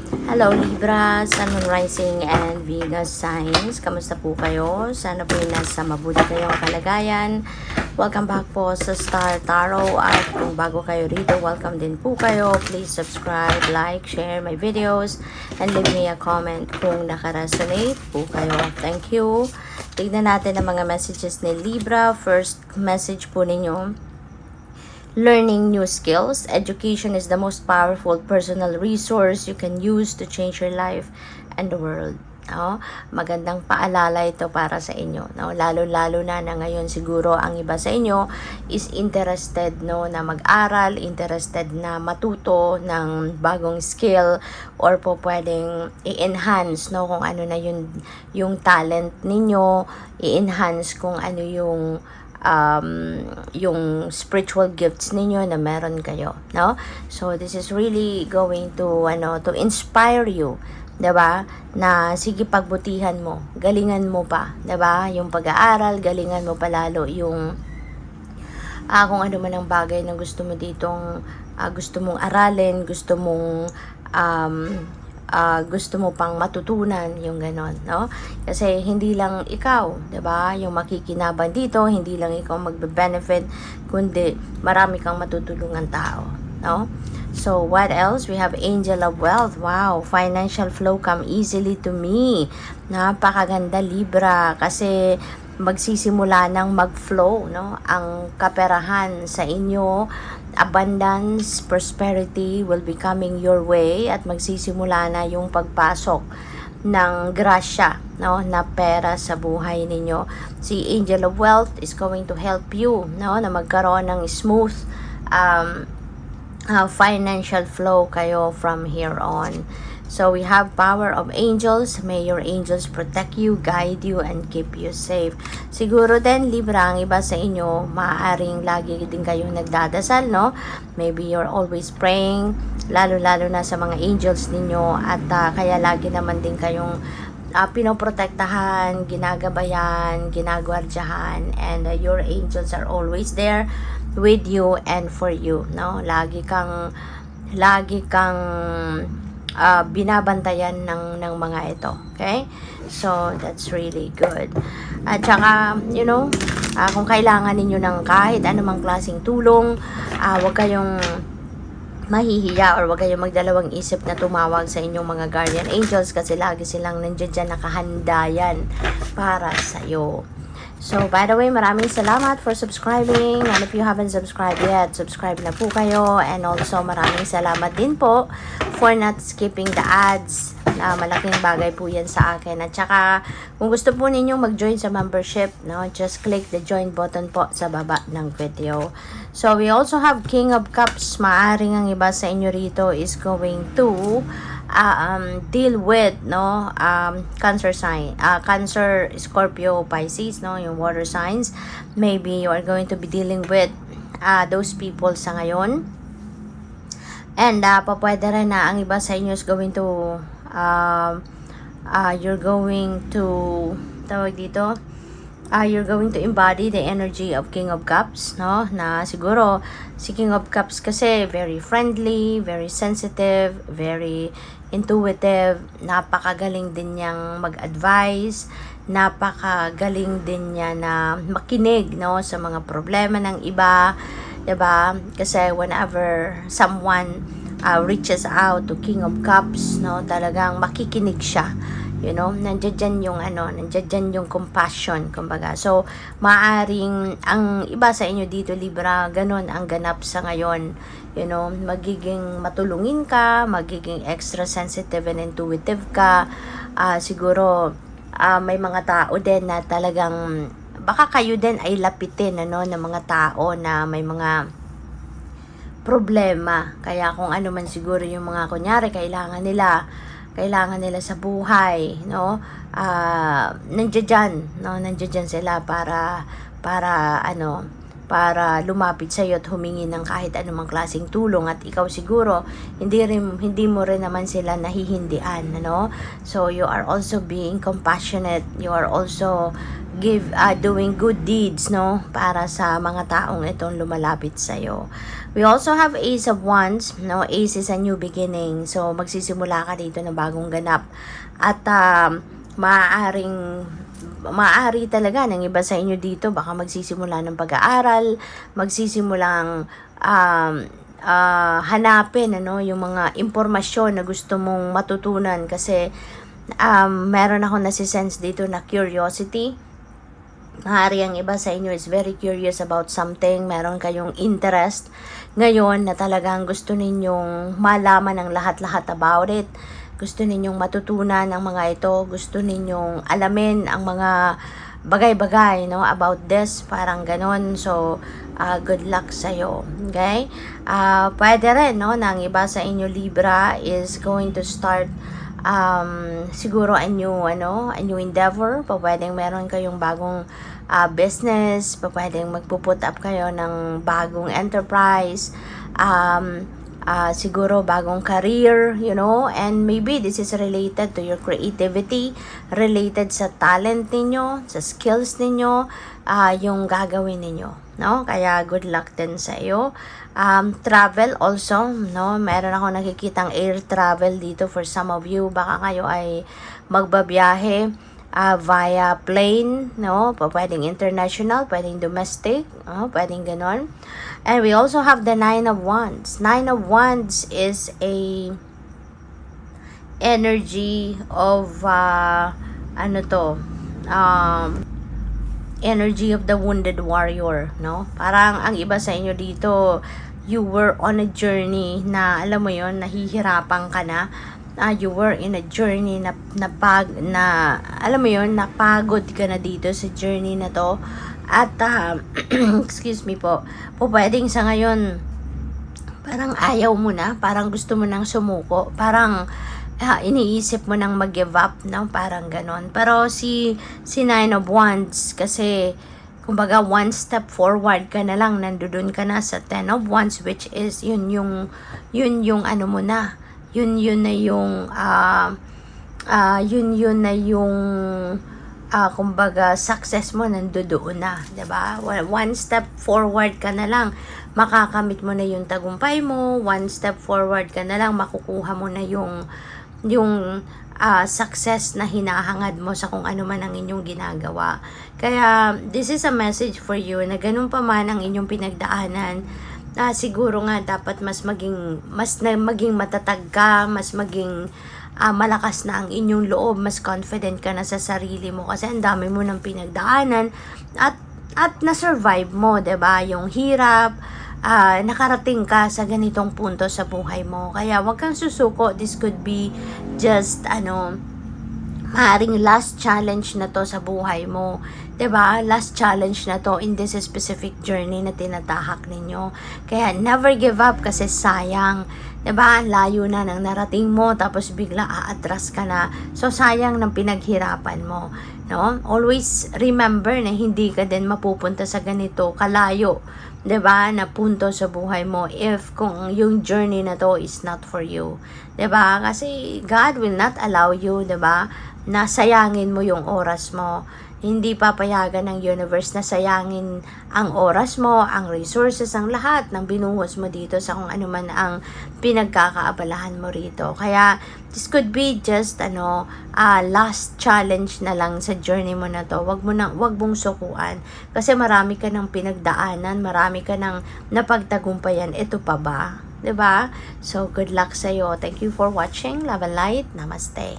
Hello Libra, Sun, Moon, Rising, and Venus signs. Kamusta po kayo? Sana po nasa mabuti kayong kalagayan. Welcome back po sa Star Tarot. At kung bago kayo rito, welcome din po kayo. Please subscribe, like, share my videos, and leave me a comment kung nakaresonate po kayo. Thank you. Tignan natin ang mga messages ni Libra. First message po ninyo: learning new skills. Education is the most powerful personal resource you can use to change your life and the world. No? Magandang paalala ito para sa inyo. No? Lalo-lalo na ngayon siguro ang iba sa inyo is interested, no, na mag-aral, interested na matuto ng bagong skill, or po pwedeng i-enhance, no, kung ano na yung talent ninyo, i-enhance kung ano yung spiritual gifts ninyo na meron kayo, no? So this is really going to to inspire you, 'di ba? Na sige, pagbutihan mo, galingan mo pa, 'di ba? Yung pag-aaral, galingan mo pa lalo yung kung ano man ang bagay na gusto mo ditong gusto mong aralin, gusto mo pang matutunan, yung ganon, no? Kasi hindi lang ikaw, 'di ba, yung makikinabang dito, hindi lang ikaw magbe-benefit, kundi marami kang matutulungan tao, no? So what else? We have Angel of Wealth. Wow, financial flow come easily to me. Napakaganda Libra, kasi magsisimula ng mag-flow, no, ang kaperahan sa inyo. Abundance, prosperity will be coming your way, at magsisimula na yung pagpasok ng grasya, no, na pera sa buhay ninyo. Si Angel of Wealth is going to help you, no, na magkaroon ng smooth financial flow kayo from here on. So we have power of angels. May your angels protect you, guide you, and keep you safe. Siguro din Libra, ang iba sa inyo maaaring lagi din kayong nagdadasal, no? Maybe you're always praying, lalo-lalo na sa mga angels ninyo, at kaya lagi naman din kayong pinoprotektahan, ginagabayan, ginagwardyahan, and your angels are always there with you and for you, no? Lagi kang binabantayan ng mga ito. Okay? So, that's really good. At saka, kung kailangan ninyo ng kahit anumang klaseng tulong, huwag kayong mahihiya, or huwag kayong magdalawang isip na tumawag sa inyong mga guardian angels, kasi lagi silang nandiyan dyan, nakahanda yan para sa'yo. So, by the way, maraming salamat for subscribing. And if you haven't subscribed yet, subscribe na po kayo. And also, maraming salamat din po for not skipping the ads. Malaking bagay po yan sa akin. At saka, kung gusto po ninyong mag-join sa membership, no, just click the join button po sa baba ng video. So, we also have King of Cups. Maaring ang iba sa inyo rito is going to deal with, no, Cancer sign, Cancer, Scorpio, Pisces, no, yung water signs. Maybe you are going to be dealing with those people sa ngayon. And pwede rin na ang iba sa inyo is going to you're going to you're going to embody the energy of King of Cups, no? Na siguro si King of Cups kasi very friendly, very sensitive, very intuitive, napakagaling din niyang mag-advise, napakagaling din niya na makinig, no, sa mga problema ng iba, 'di ba? Kasi whenever someone reaches out to King of Cups, no, talagang makikinig siya. Nandiyan yung compassion, kumbaga. So, maaring ang iba sa inyo dito, Libra, ganun ang ganap sa ngayon. Magiging matulungin ka, magiging extra sensitive and intuitive ka. Siguro, may mga tao din na talagang, baka kayo din ay lapitin, ng mga tao na may mga problema. Kaya kung ano man siguro yung mga kunyari, kailangan nila sa buhay, no? Nandiyan sila para para lumapit sa iyo at humingi ng kahit anumang klaseng tulong, at ikaw siguro hindi mo rin naman sila nahihindian, ano? So you are also being compassionate, you are also doing good deeds, no, para sa mga taong itong lumalapit sa iyo. We also have Ace of Wands, no. Ace is a new beginning, so magsisimula ka dito ng bagong ganap, at maaari talaga ng iba sa inyo dito, baka magsisimula ng pag-aaral, magsisimulang hanapin, ano, yung mga impormasyon na gusto mong matutunan, kasi meron ako nasisense dito na curiosity. Maaari ang iba sa inyo is very curious about something, meron kayong interest ngayon na talagang gusto ninyong malaman ang lahat-lahat about it. Gusto ninyong matutunan ang mga ito, gusto ninyong alamin ang mga bagay-bagay, no, about this, parang ganon. So good luck sa'yo, okay? Pwede rin, no, na ang iba sa inyo Libra is going to start siguro a new endeavor. Pwedeng meron kayong bagong business, pwedeng magpo-put up kayo ng bagong enterprise, siguro bagong career, you know, and maybe this is related to your creativity, related sa talent ninyo, sa skills ninyo, yung gagawin ninyo, no? Kaya good luck din sa iyo. Travel also, no? Meron ako nakikitang air travel dito for some of you. Baka kayo ay magbabiyahe via plane, no? Pwedeng international, pwedeng domestic, pwedeng ganon. And we also have the Nine of Wands. Nine of Wands is a energy of energy of the wounded warrior, no? Parang ang iba sa inyo dito, you were on a journey na, alam mo yon, nahihirapan ka na. You were in a journey na alam mo yon, napagod ka na dito sa journey na to. At excuse me po, pwedeng sa ngayon parang ayaw mo na, parang gusto mo nang sumuko, parang iniisip mo nang mag-give up, no? Parang ganon. Pero si Nine of Wands, kasi kumbaga one step forward ka na lang, nandoon ka na sa Ten of Wands, which is yun yung ano mo na, yun na yung kumbaga success mo nandoon na, 'di ba? One step forward ka na lang, makakamit mo na yung tagumpay mo. One step forward ka na lang, makukuha mo na yung success na hinahangad mo sa kung ano man ang inyong ginagawa. Kaya this is a message for you na ganun pa man ang inyong pinagdaanan, siguro nga dapat mas maging matatag ka, mas maging malakas na ang inyong loob, mas confident ka na sa sarili mo, kasi ang dami mo ng pinagdaanan at na-survive mo, 'di ba? Yung hirap, nakarating ka sa ganitong punto sa buhay mo. Kaya wag kang susuko. This could be just maaring last challenge na to sa buhay mo, 'di ba? Last challenge na to in this specific journey na tinatahak ninyo. Kaya never give up, kasi sayang, 'di ba? Layo na nang narating mo, tapos bigla aatras ka na. So sayang ng pinaghirapan mo, no? Always remember na hindi ka din mapupunta sa ganito kalayo, 'di ba, na punto sa buhay mo if kung yung journey na to is not for you, 'di ba? Kasi God will not allow you, 'di ba, na sayangin mo yung oras mo. Hindi papayagan ng universe na sayangin ang oras mo, ang resources, ang lahat ng binuhos mo dito sa kung ano man ang pinagkakaabalahan mo rito. Kaya this could be just last challenge na lang sa journey mo na to. Wag mong sukuan, kasi marami ka ng pinagdaanan, marami ka ng napagtagumpayan. Ito pa ba? 'Di ba? So good luck sa iyo. Thank you for watching. Love and light. Namaste.